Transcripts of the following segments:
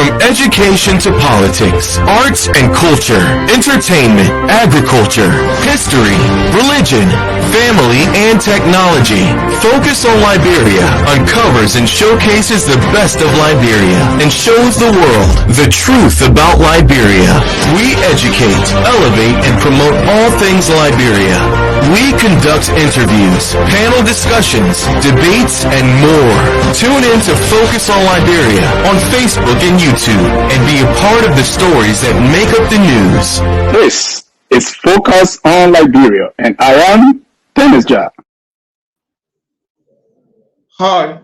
From education to politics, arts and culture, entertainment, agriculture, history, religion, family, and technology, Focus on Liberia uncovers and showcases the best of Liberia and shows the world the truth about Liberia. We educate, elevate, and promote all things Liberia. We conduct interviews, panel discussions, debates, and more. Tune in to Focus on Liberia on Facebook and YouTube and be a part of the stories that make up the news. This is Focus on Liberia, and I am Dennis Jar. Hi,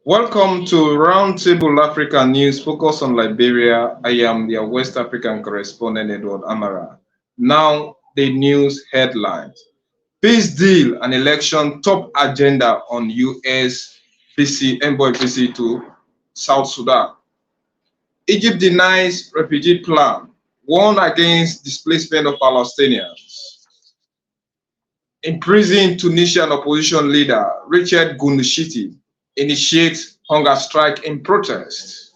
welcome to Roundtable Africa News Focus on Liberia. I am their West African correspondent, Edward Amara. Now, the news headlines. Peace deal and election top agenda on U.S. envoy PC to South Sudan. Egypt denies refugee plan, warn against displacement of Palestinians. Imprisoned Tunisian opposition leader Richard Ghannouchi initiates hunger strike in protest.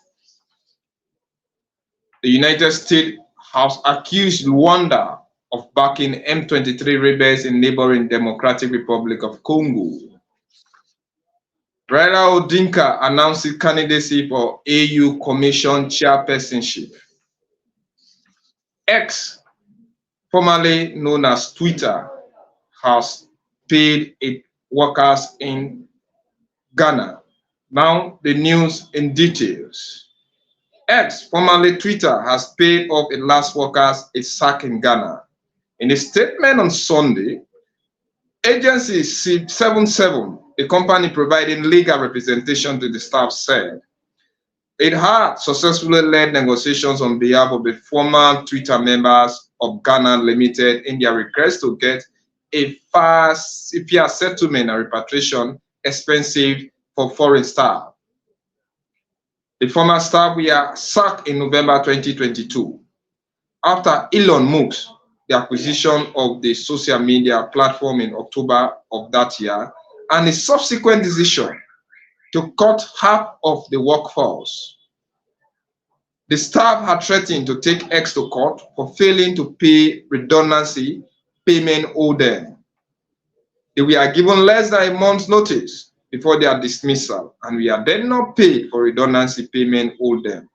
The United States has accused Rwanda of backing M23 rebels in neighboring Democratic Republic of Congo. Raila Odinga announces candidacy for AU Commission chairpersonship. X, formerly known as Twitter, has paid its workers in Ghana. Now the news in details. X, formerly Twitter, has paid off its last workers its sack in Ghana. In a statement on Sunday, Agency 77, the company providing legal representation to the staff, said it had successfully led negotiations on behalf of the former Twitter members of Ghana Limited in their request to get a fair settlement and repatriation expensive for foreign staff. The former staff were sacked in November 2022 after Elon Musk, the acquisition of the social media platform in October of that year, and a subsequent decision to cut half of the workforce. The staff had threatened to take X to court for failing to pay redundancy payment owed them. They were given less than a month's notice before their dismissal, and we are then not paid for redundancy payment owed them.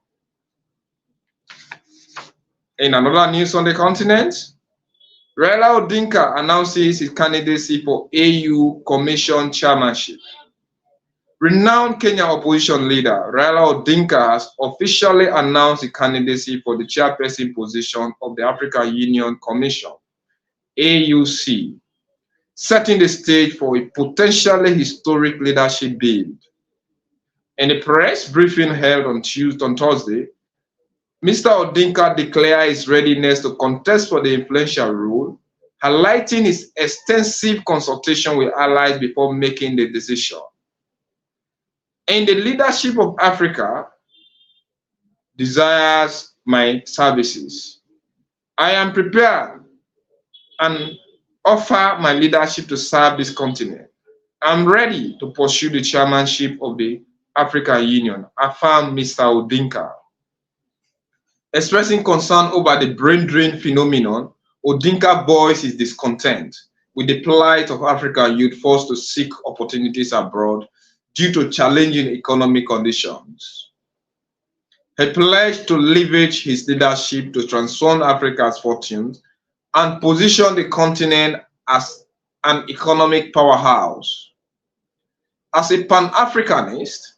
In another news on the continent, Raila Odinga announces his candidacy for AU Commission chairmanship. Renowned Kenyan opposition leader Raila Odinga has officially announced his candidacy for the chairperson position of the African Union Commission, AUC, setting the stage for a potentially historic leadership bid. In a press briefing held on Thursday, Mr. Odinga declared his readiness to contest for the influential role, highlighting his extensive consultation with allies before making the decision. In the leadership of Africa desires my services. I am prepared and offer my leadership to serve this continent. I'm ready to pursue the chairmanship of the African Union, affirmed Mr. Odinga. Expressing concern over the brain drain phenomenon, Odinga voiced his discontent with the plight of African youth forced to seek opportunities abroad due to challenging economic conditions. He pledged to leverage his leadership to transform Africa's fortunes and position the continent as an economic powerhouse. As a Pan-Africanist,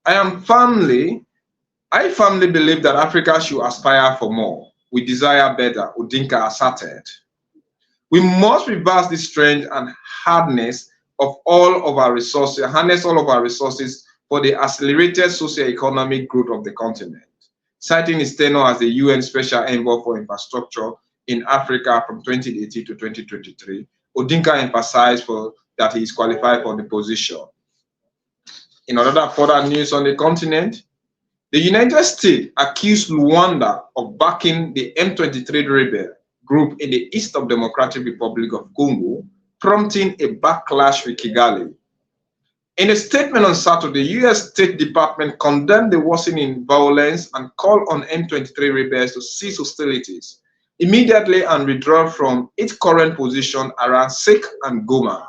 I firmly believe that Africa should aspire for more. We desire better, Odinga asserted. We must reverse this trend and harness all of our resources for the accelerated socio-economic growth of the continent. Citing his tenure as the UN Special Envoy for Infrastructure in Africa from 2018 to 2023, Odinga emphasized that he is qualified for the position. In other further news on the continent, the United States accused Rwanda of backing the M23 rebel group in the east of Democratic Republic of Congo, prompting a backlash with Kigali. In a statement on Saturday, U.S. State Department condemned the worsening violence and called on M23 rebels to cease hostilities immediately and withdraw from its current position around Sake and Goma.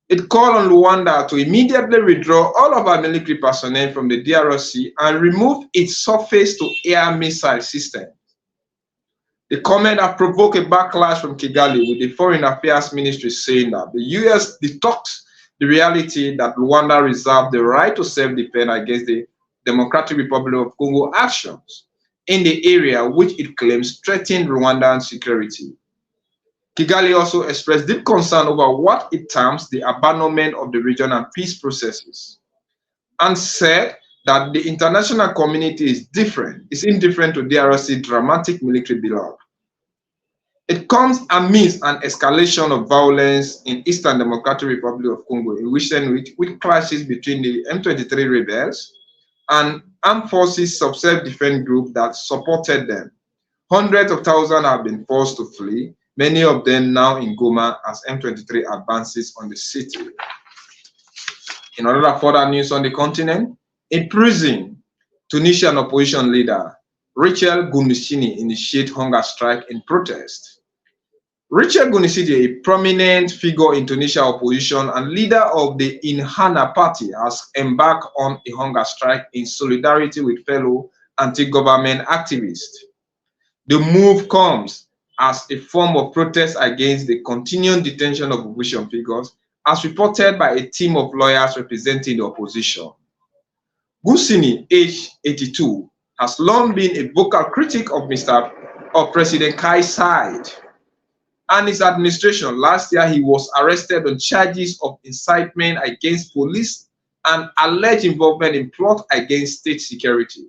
It called on Rwanda to immediately withdraw all of our military personnel from the DRC and remove its surface-to-air missile system. The comment has provoked a backlash from Kigali, with the Foreign Affairs Ministry saying that the U.S. detoxed the reality that Rwanda reserved the right to self-defend against the Democratic Republic of Congo actions in the area which it claims threatened Rwandan security. Kigali also expressed deep concern over what it terms the abandonment of the region and peace processes, and said that the international community is indifferent to DRC's dramatic military buildup. It comes amidst an escalation of violence in Eastern Democratic Republic of Congo in recent weeks, with clashes between the M23 rebels and armed forces of self-defense groups that supported them. Hundreds of thousands have been forced to flee, many of them now in Goma as M23 advances on the city. In other further news on the continent, in prison, Tunisian opposition leader Rachel Gunnisini initiated hunger strike in protest. Rachel Gunnisini, a prominent figure in Tunisian opposition and leader of the Inhana party, has embarked on a hunger strike in solidarity with fellow anti-government activists. The move comes as a form of protest against the continuing detention of opposition figures, as reported by a team of lawyers representing the opposition. Gunnisini, aged 82, has long been a vocal critic of President Kais Saied and his administration. Last year, he was arrested on charges of incitement against police and alleged involvement in plot against state security.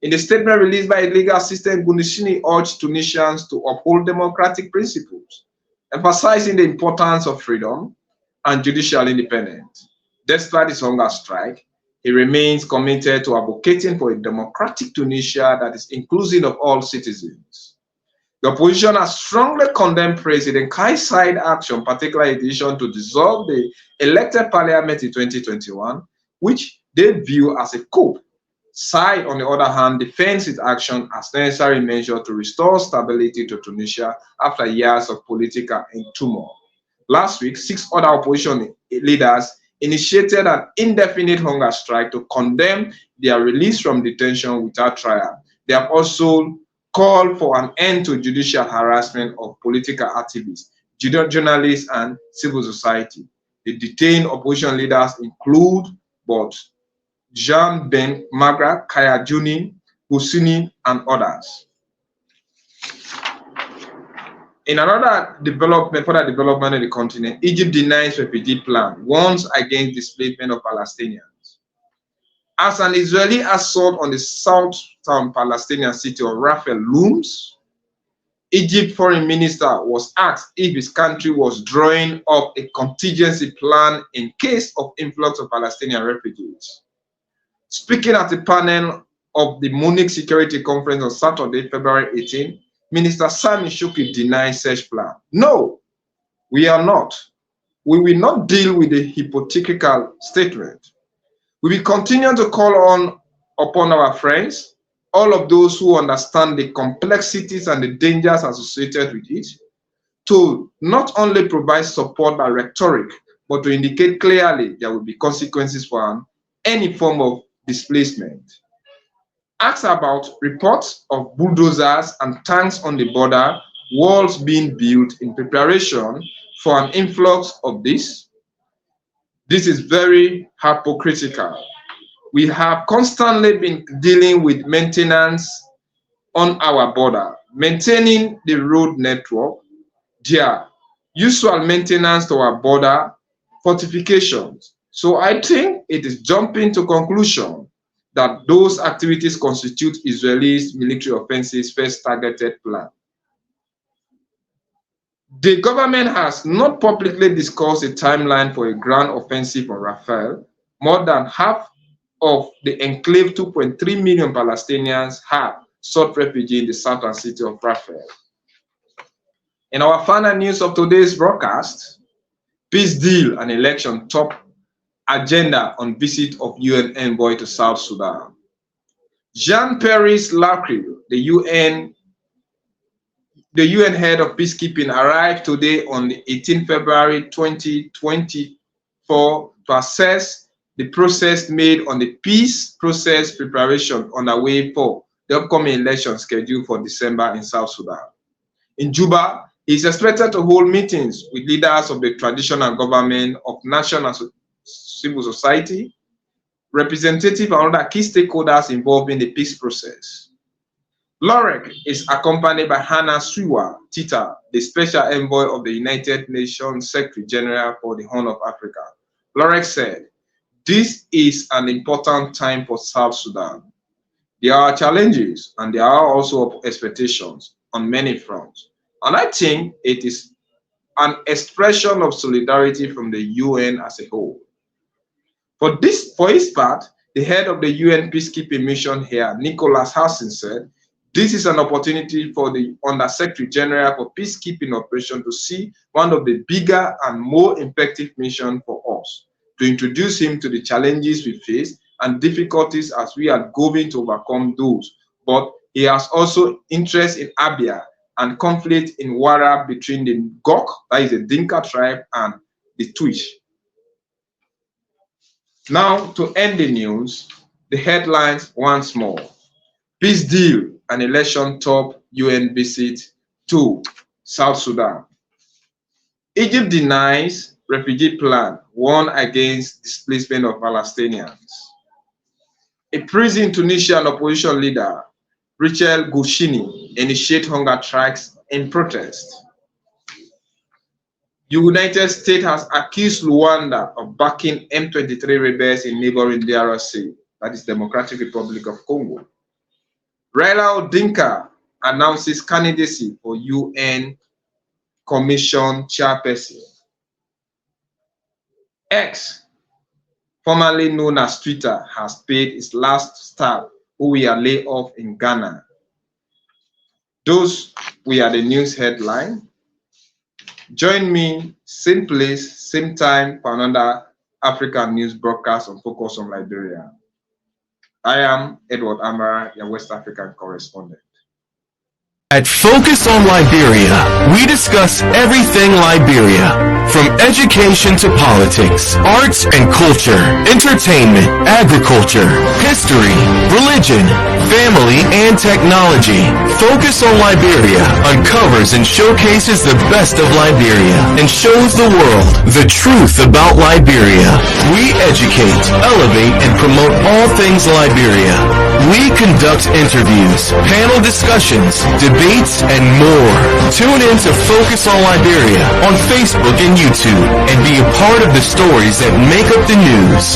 In a statement released by a legal assistant, Gunnisini urged Tunisians to uphold democratic principles, emphasizing the importance of freedom and judicial independence. Despite his hunger strike, he remains committed to advocating for a democratic Tunisia that is inclusive of all citizens. The opposition has strongly condemned President Kais Saied's action, particularly his decision to dissolve the elected parliament in 2021, which they view as a coup. Saied, on the other hand, defends its action as necessary measure to restore stability to Tunisia after years of political turmoil. Last week, 6 other opposition leaders initiated an indefinite hunger strike to condemn their release from detention without trial. They have also called for an end to judicial harassment of political activists, journalists, and civil society. The detained opposition leaders include both Jean Ben Magra, Kaya Juni, Husini, and others. In another further development in the continent, Egypt denies refugee plan, warns against displacement of Palestinians. As an Israeli assault on the southern Palestinian city of Rafah looms, Egypt's foreign minister was asked if his country was drawing up a contingency plan in case of influx of Palestinian refugees. Speaking at a panel of the Munich Security Conference on Saturday, February 18, Minister Sami Shukri denied such plan. No, we are not. We will not deal with the hypothetical statement. We will continue to call upon our friends, all of those who understand the complexities and the dangers associated with it, to not only provide support by rhetoric, but to indicate clearly there will be consequences for any form of displacement. Asked about reports of bulldozers and tanks on the border, walls being built in preparation for an influx of this is very hypocritical. We have constantly been dealing with maintenance on our border, maintaining the road network, their usual maintenance to our border, fortifications. So I think it is jumping to conclusion that those activities constitute Israel's military offensive's first targeted plan. The government has not publicly discussed a timeline for a ground offensive on Rafah. More than half of the enclave 2.3 million Palestinians have sought refuge in the southern city of Rafah. In our final news of today's broadcast, peace deal and election top agenda on visit of UN envoy to South Sudan. Jean-Pierre Lacroix, the UN head of peacekeeping, arrived today on the 18th February 2024 to assess the process made on the peace process preparation underway for the upcoming election scheduled for December in South Sudan. In Juba, he is expected to hold meetings with leaders of the traditional government, of national and civil society, representatives and other key stakeholders involved in the peace process. Lorek is accompanied by Hannah Suwa Tita, the special envoy of the United Nations Secretary General for the Horn of Africa. Lorek said, "This is an important time for South Sudan. There are challenges and there are also expectations on many fronts. And I think it is an expression of solidarity from the UN as a whole." For his part, the head of the UN peacekeeping mission here, Nicholas Hassan, said, "This is an opportunity for the Under-Secretary General for Peacekeeping Operation to see one of the bigger and more effective missions for us, to introduce him to the challenges we face and difficulties as we are going to overcome those. But he has also interest in Abia and conflict in Wara between the Gok, that is the Dinka tribe, and the Twitch." Now, to end the news, the headlines once more. Peace deal and election top UN visit to South Sudan. Egypt denies refugee plan, warn against displacement of Palestinians. A prison Tunisian opposition leader, Rachel Gouchini, initiate hunger strikes in protest. United States has accused Rwanda of backing M23 rebels in neighboring DRC, that is Democratic Republic of Congo. Raila Odinga announces candidacy for UN Commission chairperson. X, formerly known as Twitter, has paid its last staff who were laid off in Ghana. Those were the news headline. Join me, same place, same time, for another African news broadcast on Focus on Liberia. I am Edward Amara, your West African correspondent. At Focus on Liberia, we discuss everything Liberia, from education to politics, arts and culture, entertainment, agriculture, history, religion, family, and technology. Focus on Liberia uncovers and showcases the best of Liberia and shows the world the truth about Liberia. We educate, elevate, and promote all things Liberia. We conduct interviews, panel discussions, debates, and more. Tune in to Focus on Liberia on Facebook and YouTube and be a part of the stories that make up the news.